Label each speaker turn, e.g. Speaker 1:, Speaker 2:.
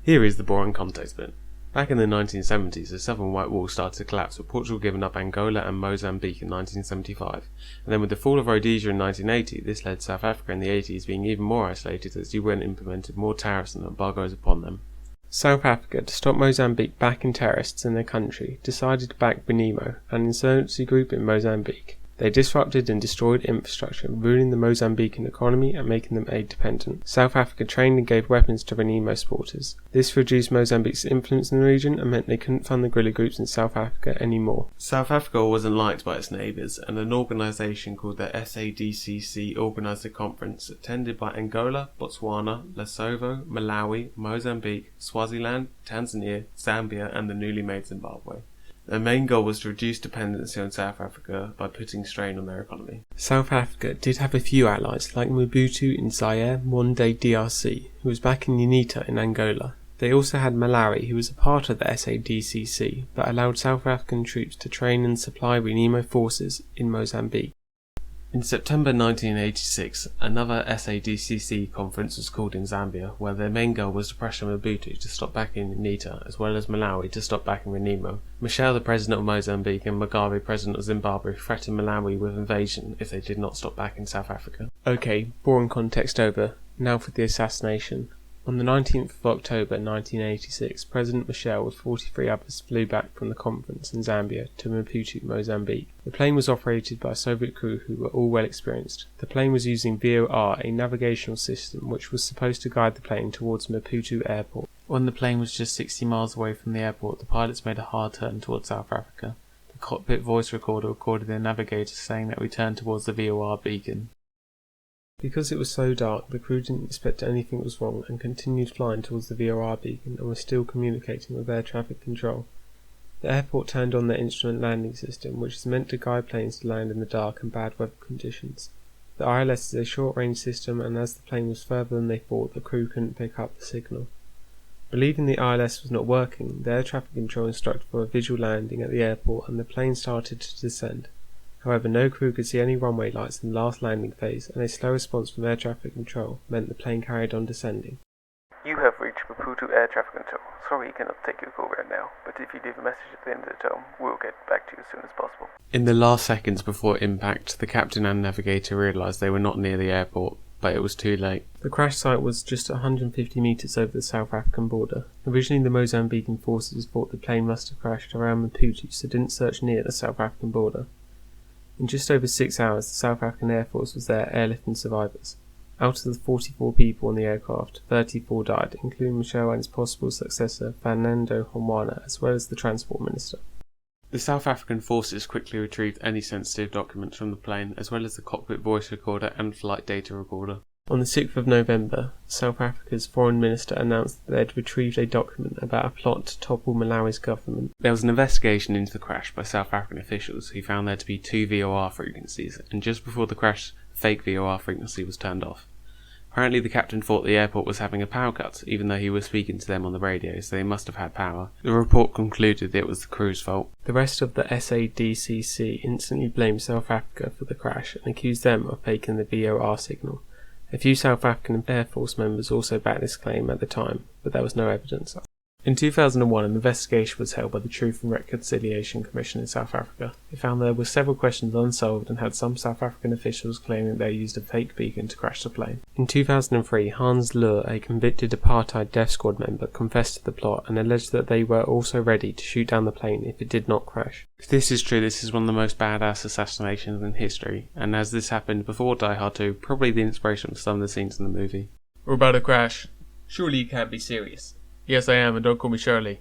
Speaker 1: Here is the boring context bit. Back in the 1970s, the southern white wall started to collapse, with Portugal giving up Angola and Mozambique in 1975, and then with the fall of Rhodesia in 1980, this led South Africa in the 80s being even more isolated as the UN implemented more tariffs and embargoes upon them. South Africa, to stop Mozambique backing terrorists in their country, decided to back Renamo, an insurgency group in Mozambique. They disrupted and destroyed infrastructure, ruining the Mozambican economy and making them aid dependent. South Africa trained and gave weapons to Renamo supporters. This reduced Mozambique's influence in the region and meant they couldn't fund the guerrilla groups in South Africa anymore. South Africa wasn't liked by its neighbours, and an organisation called the SADCC organised a conference attended by Angola, Botswana, Lesotho, Malawi, Mozambique, Swaziland, Tanzania, Zambia and the newly made Zimbabwe. Their main goal was to reduce dependency on South Africa by putting strain on their economy. South Africa did have a few allies, like Mobutu in Zaire, modern-day DRC, who was backing UNITA in Angola. They also had Malawi, who was a part of the SADCC, but allowed South African troops to train and supply Renamo forces in Mozambique. In September 1986, another SADCC conference was called in Zambia, where their main goal was to pressure Mobutu to stop backing UNITA, as well as Malawi to stop backing Renamo. Michel, the president of Mozambique, and Mugabe, president of Zimbabwe, threatened Malawi with invasion if they did not stop backing South Africa. Okay, boring context over. Now for the assassination. On the 19th of October 1986, President Michel with 43 others flew back from the conference in Zambia to Maputo, Mozambique. The plane was operated by a Soviet crew who were all well experienced. The plane was using VOR, a navigational system which was supposed to guide the plane towards Maputo airport. When the plane was just 60 miles away from the airport, the pilots made a hard turn towards South Africa. The cockpit voice recorder recorded their navigator saying that we turned towards the VOR beacon. Because it was so dark, the crew didn't expect anything was wrong and continued flying towards the VOR beacon and were still communicating with air traffic control. The airport turned on their instrument landing system, which is meant to guide planes to land in the dark and bad weather conditions. The ILS is a short-range system, and as the plane was further than they thought, the crew couldn't pick up the signal. Believing the ILS was not working, the air traffic control instructed for a visual landing at the airport and the plane started to descend. However, no crew could see any runway lights in the last landing phase, and a slow response from air traffic control meant the plane carried on descending.
Speaker 2: You have reached Maputo Air Traffic Control. Sorry we cannot take your call right now, but if you leave a message at the end of the tone, we'll get back to you as soon as possible.
Speaker 1: In the last seconds before impact, the captain and navigator realised they were not near the airport, but it was too late. The crash site was just 150 metres over the South African border. Originally, the Mozambican forces thought the plane must have crashed around Maputo, so didn't search near the South African border. In just over 6 hours, the South African Air Force was there airlifting survivors. Out of the 44 people on the aircraft, 34 died, including Michel and his possible successor, Fernando Honwana, as well as the transport minister. The South African forces quickly retrieved any sensitive documents from the plane, as well as the cockpit voice recorder and flight data recorder. On the 6th of November, South Africa's foreign minister announced that they had retrieved a document about a plot to topple Malawi's government. There was an investigation into the crash by South African officials who found there to be 2 VOR frequencies, and just before the crash, the fake VOR frequency was turned off. Apparently the captain thought the airport was having a power cut, even though he was speaking to them on the radio, so they must have had power. The report concluded that it was the crew's fault. The rest of the SADCC instantly blamed South Africa for the crash and accused them of faking the VOR signal. A few South African Air Force members also backed this claim at the time, but there was no evidence. In 2001, an investigation was held by the Truth and Reconciliation Commission in South Africa. It found there were several questions unsolved and had some South African officials claiming they used a fake beacon to crash the plane. In 2003, Hans Luhr, a convicted apartheid death squad member, confessed to the plot and alleged that they were also ready to shoot down the plane if it did not crash. If this is true, this is one of the most badass assassinations in history, and as this happened before Die Hard 2, probably the inspiration for some of the scenes in the movie.
Speaker 3: We're about to crash. Surely you can't be serious. Yes, I am, and don't call me Shirley.